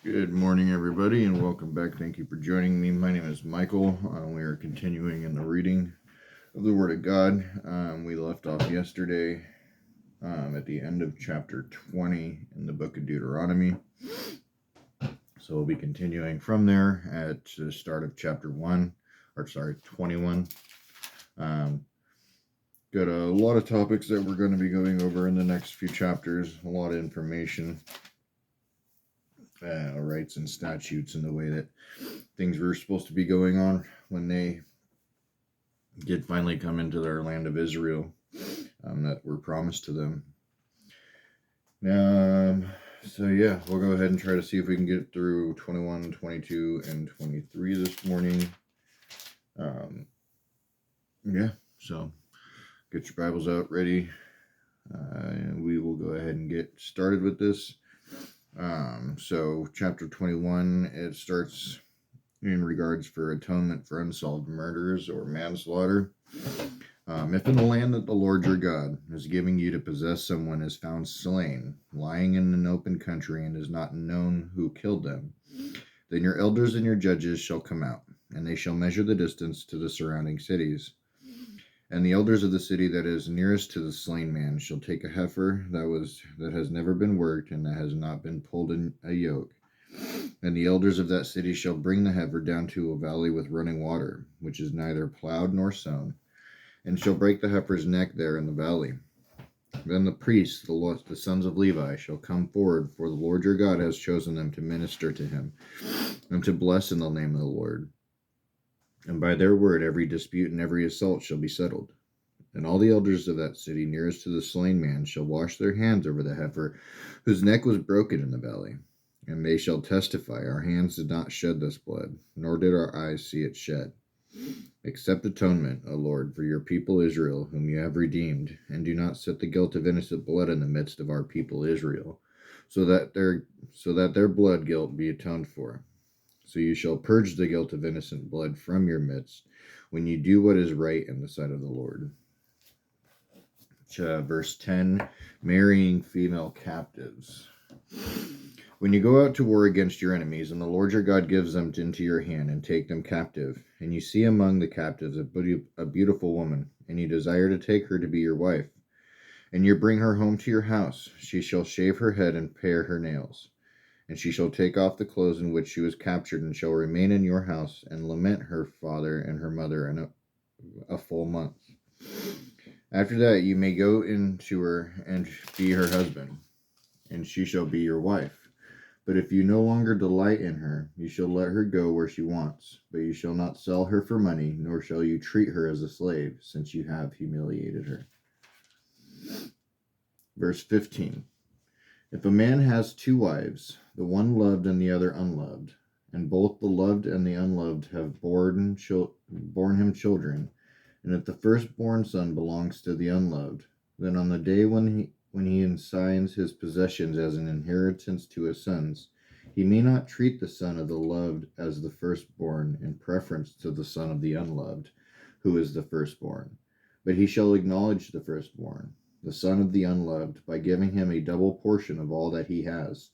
Good morning, everybody, and welcome back. Thank you for joining me. My name is Michael. We are continuing in the reading of the Word of God. We left off yesterday at the end of chapter 20 in the book of Deuteronomy. So we'll be continuing from there at the start of chapter 21. Got a lot of topics that we're going to be going over in the next few chapters, a lot of information. Rights and statutes and the way that things were supposed to be going on when they did finally come into their land of Israel that were promised to them. So yeah, we'll go ahead and try to see if we can get through 21, 22, and 23 this morning. So get your Bibles out ready. And we will go ahead and get started with this. So chapter 21, it starts in regards for atonement for unsolved murders or manslaughter. If in the land that the Lord your God is giving you to possess someone is found slain, lying in an open country, and is not known who killed them, then your elders and your judges shall come out, and they shall measure the distance to the surrounding cities. And the elders of the city that is nearest to the slain man shall take a heifer that has never been worked and that has not been pulled in a yoke. And the elders of that city shall bring the heifer down to a valley with running water, which is neither plowed nor sown, and shall break the heifer's neck there in the valley. Then the priests, the sons of Levi, shall come forward, for the Lord your God has chosen them to minister to him, and to bless in the name of the Lord. And by their word every dispute and every assault shall be settled. And all the elders of that city nearest to the slain man shall wash their hands over the heifer, whose neck was broken in the valley. And they shall testify, our hands did not shed this blood, nor did our eyes see it shed. Accept atonement, O Lord, for your people Israel, whom you have redeemed, and do not set the guilt of innocent blood in the midst of our people Israel, so that their blood guilt be atoned for. So you shall purge the guilt of innocent blood from your midst, when you do what is right in the sight of the Lord. Verse 10, marrying female captives. When you go out to war against your enemies, and the Lord your God gives them into your hand, and take them captive, and you see among the captives a beautiful woman, and you desire to take her to be your wife, and you bring her home to your house, she shall shave her head and pare her nails. And she shall take off the clothes in which she was captured, and shall remain in your house, and lament her father and her mother in a full month. After that you may go in to her and be her husband, and she shall be your wife. But if you no longer delight in her, you shall let her go where she wants, but you shall not sell her for money, nor shall you treat her as a slave, since you have humiliated her. Verse 15. If a man has two wives, the one loved and the other unloved, and both the loved and the unloved have borne him children, and if the firstborn son belongs to the unloved, then on the day when he assigns his possessions as an inheritance to his sons, he may not treat the son of the loved as the firstborn in preference to the son of the unloved, who is the firstborn, but he shall acknowledge the firstborn, the son of the unloved, by giving him a double portion of all that he has,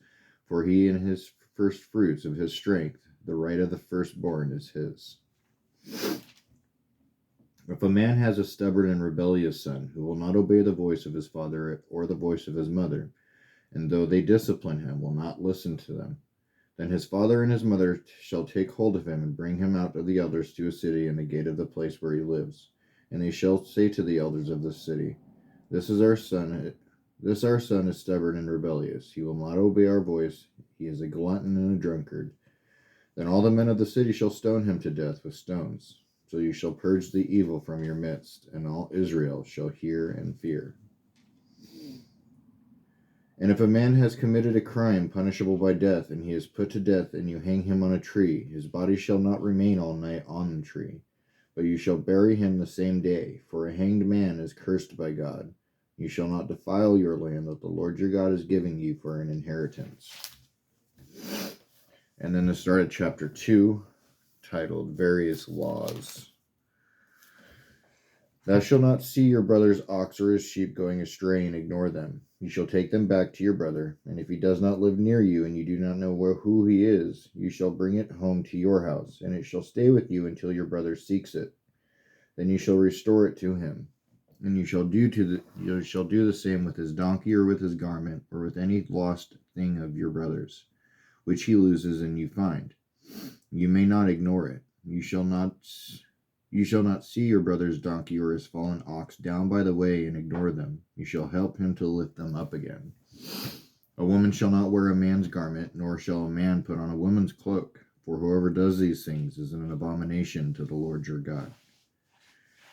for he in his first fruits of his strength, the right of the firstborn is his. If a man has a stubborn and rebellious son, who will not obey the voice of his father or the voice of his mother, and though they discipline him, will not listen to them, then his father and his mother shall take hold of him and bring him out of the elders to a city in the gate of the place where he lives. And they shall say to the elders of the city, This our son is stubborn and rebellious. He will not obey our voice. He is a glutton and a drunkard. Then all the men of the city shall stone him to death with stones. So you shall purge the evil from your midst, and all Israel shall hear and fear. And if a man has committed a crime punishable by death, and he is put to death, and you hang him on a tree, his body shall not remain all night on the tree, but you shall bury him the same day, for a hanged man is cursed by God. You shall not defile your land that the Lord your God is giving you for an inheritance. And then the start of chapter 2, titled Various Laws. Thou shalt not see your brother's ox or his sheep going astray and ignore them. You shall take them back to your brother, and if he does not live near you and you do not know who he is, you shall bring it home to your house, and it shall stay with you until your brother seeks it. Then you shall restore it to him. And you shall do the same with his donkey or with his garment or with any lost thing of your brother's, which he loses and you find. You may not ignore it. You shall not see your brother's donkey or his fallen ox down by the way and ignore them. You shall help him to lift them up again. A woman shall not wear a man's garment, nor shall a man put on a woman's cloak, for whoever does these things is an abomination to the Lord your God.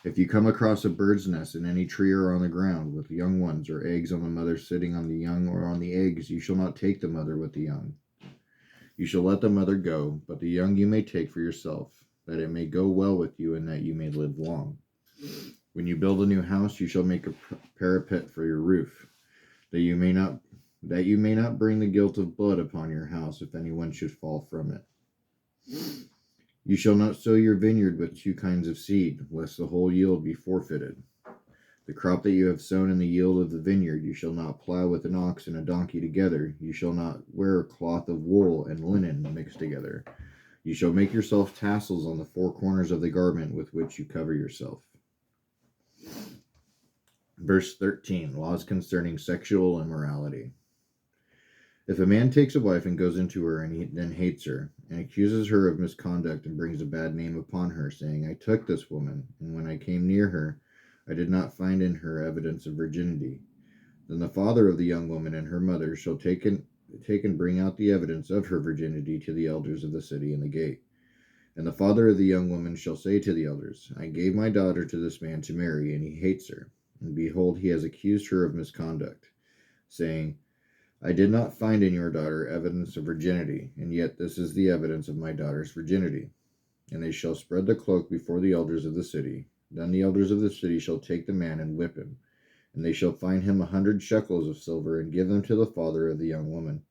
If you come across a bird's nest in any tree or on the ground, with young ones or eggs on the mother sitting on the young or on the eggs, you shall not take the mother with the young. You shall let the mother go, but the young you may take for yourself, that it may go well with you and that you may live long. When you build a new house, you shall make a parapet for your roof, that you may not bring the guilt of blood upon your house if anyone should fall from it. You shall not sow your vineyard with two kinds of seed, lest the whole yield be forfeited. The crop that you have sown in the yield of the vineyard you shall not plow with an ox and a donkey together. You shall not wear a cloth of wool and linen mixed together. You shall make yourself tassels on the four corners of the garment with which you cover yourself. Verse 13, laws concerning sexual immorality. If a man takes a wife and goes into her and he then hates her, and accuses her of misconduct and brings a bad name upon her, saying, I took this woman, and when I came near her, I did not find in her evidence of virginity, then the father of the young woman and her mother shall take and bring out the evidence of her virginity to the elders of the city in the gate. And the father of the young woman shall say to the elders, I gave my daughter to this man to marry, and he hates her. And behold, he has accused her of misconduct, saying, I did not find in your daughter evidence of virginity, and yet this is the evidence of my daughter's virginity. And they shall spread the cloak before the elders of the city. Then the elders of the city shall take the man and whip him, and they shall fine him 100 shekels of silver, and give them to the father of the young woman,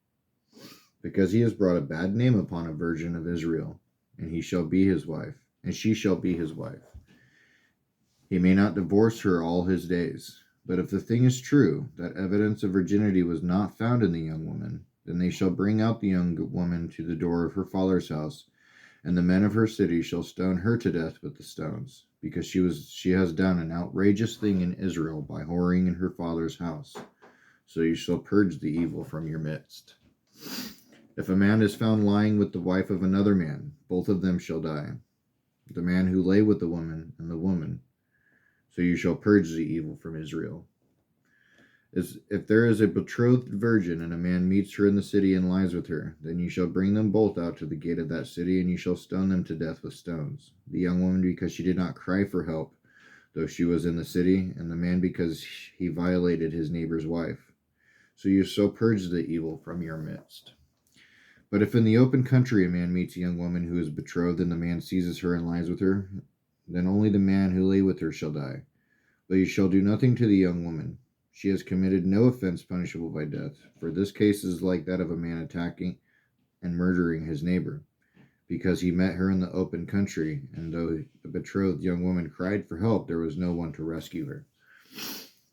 because he has brought a bad name upon a virgin of Israel, and she shall be his wife. He may not divorce her all his days. But if the thing is true, that evidence of virginity was not found in the young woman, then they shall bring out the young woman to the door of her father's house, and the men of her city shall stone her to death with the stones, because she has done an outrageous thing in Israel by whoring in her father's house. So you shall purge the evil from your midst. If a man is found lying with the wife of another man, both of them shall die, the man who lay with the woman and the woman. So you shall purge the evil from Israel. If there is a betrothed virgin, and a man meets her in the city and lies with her, then you shall bring them both out to the gate of that city, and you shall stone them to death with stones. The young woman because she did not cry for help, though she was in the city, and the man because he violated his neighbor's wife. So you shall purge the evil from your midst. But if in the open country a man meets a young woman who is betrothed, and the man seizes her and lies with her, then only the man who lay with her shall die. But you shall do nothing to the young woman. She has committed no offense punishable by death, for this case is like that of a man attacking and murdering his neighbor, because he met her in the open country, and though the betrothed young woman cried for help, there was no one to rescue her.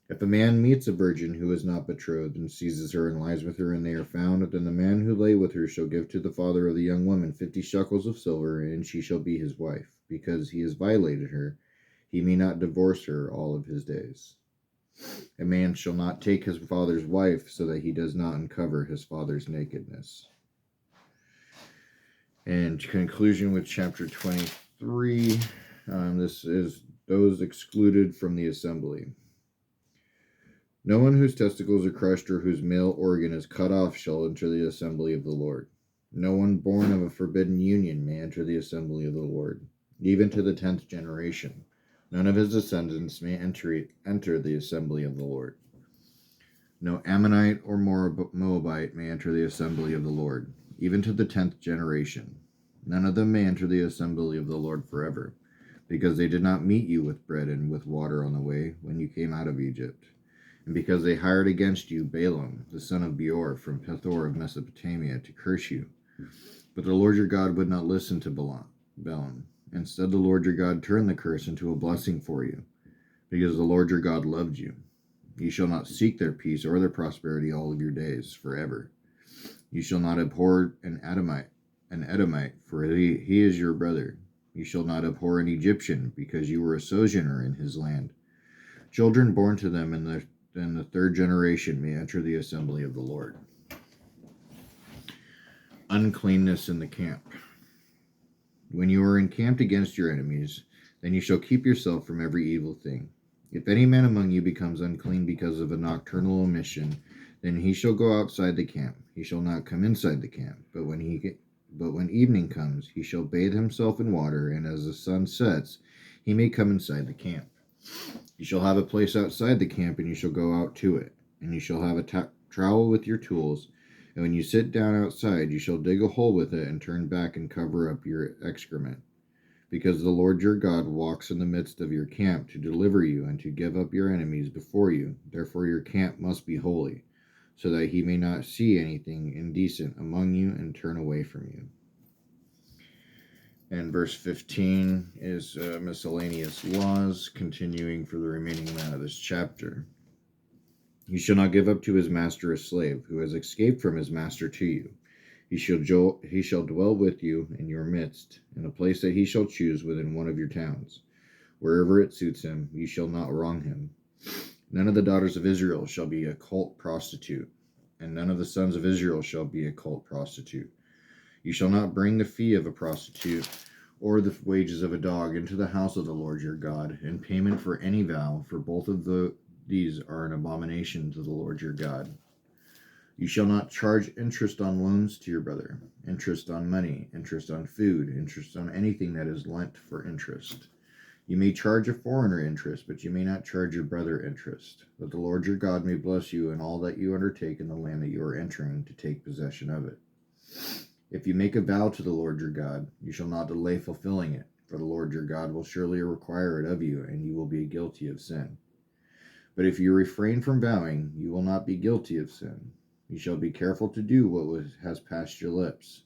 If a man meets a virgin who is not betrothed, and seizes her and lies with her, and they are found, then the man who lay with her shall give to the father of the young woman 50 shekels of silver, and she shall be his wife, because he has violated her. He may not divorce her all of his days. A man shall not take his father's wife, so that he does not uncover his father's nakedness. And conclusion with chapter 23. This is those excluded from the assembly. No one whose testicles are crushed or whose male organ is cut off shall enter the assembly of the Lord. No one born of a forbidden union may enter the assembly of the Lord, even to the 10th generation. None of his descendants may enter the assembly of the Lord. No Ammonite or Moabite may enter the assembly of the Lord, even to the 10th generation. None of them may enter the assembly of the Lord forever, because they did not meet you with bread and with water on the way when you came out of Egypt, and because they hired against you Balaam, the son of Beor, from Pethor of Mesopotamia, to curse you. But the Lord your God would not listen to Balaam. Instead, the Lord your God turned the curse into a blessing for you. because the Lord your God loved you. You shall not seek their peace or their prosperity all of your days forever. You shall not abhor an Edomite, for he is your brother. You shall not abhor an Egyptian, because you were a sojourner in his land. Children born to them in the third generation may enter the assembly of the Lord. Uncleanness in the camp. When you are encamped against your enemies, then you shall keep yourself from every evil thing. If any man among you becomes unclean because of a nocturnal omission, then he shall go outside the camp. He shall not come inside the camp. But when evening comes, he shall bathe himself in water, and as the sun sets, he may come inside the camp. You shall have a place outside the camp, and you shall go out to it. And you shall have a trowel with your tools. And when you sit down outside, you shall dig a hole with it, and turn back and cover up your excrement. Because the Lord your God walks in the midst of your camp to deliver you and to give up your enemies before you. Therefore your camp must be holy, so that he may not see anything indecent among you and turn away from you. And verse 15 is miscellaneous laws, continuing for the remaining amount of this chapter. You shall not give up to his master a slave who has escaped from his master to you. He shall dwell with you in your midst, in a place that he shall choose within one of your towns. Wherever it suits him, you shall not wrong him. None of the daughters of Israel shall be a cult prostitute, and none of the sons of Israel shall be a cult prostitute. You shall not bring the fee of a prostitute or the wages of a dog into the house of the Lord your God in payment for any vow, for both of these are an abomination to the Lord your God. You shall not charge interest on loans to your brother, interest on money, interest on food, interest on anything that is lent for interest. You may charge a foreigner interest, but you may not charge your brother interest, that the Lord your God may bless you in all that you undertake in the land that you are entering to take possession of it. If you make a vow to the Lord your God, you shall not delay fulfilling it, for the Lord your God will surely require it of you, and you will be guilty of sin. But if you refrain from vowing, you will not be guilty of sin. You shall be careful to do what has passed your lips,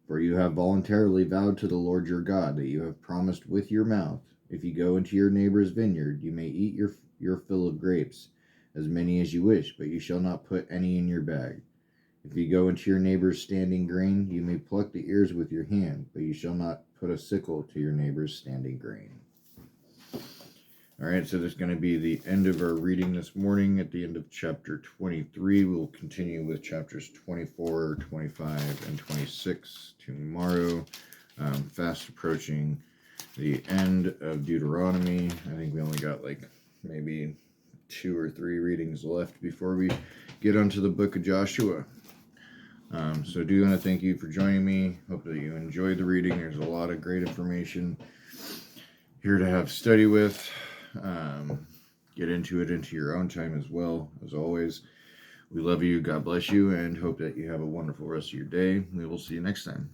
for you have voluntarily vowed to the Lord your God that you have promised with your mouth. If you go into your neighbor's vineyard, you may eat your fill of grapes, as many as you wish, but you shall not put any in your bag. If you go into your neighbor's standing grain, you may pluck the ears with your hand, but you shall not put a sickle to your neighbor's standing grain. All right, so that's going to be the end of our reading this morning. At the end of chapter 23, we'll continue with chapters 24, 25, and 26 tomorrow. Fast approaching the end of Deuteronomy. I think we only got like maybe 2 or 3 readings left before we get onto the book of Joshua. So I do want to thank you for joining me. Hope that you enjoyed the reading. There's a lot of great information here to have study with. Get into your own time as well. As always, we love you, God bless you, and hope that you have a wonderful rest of your day. We will see you next time.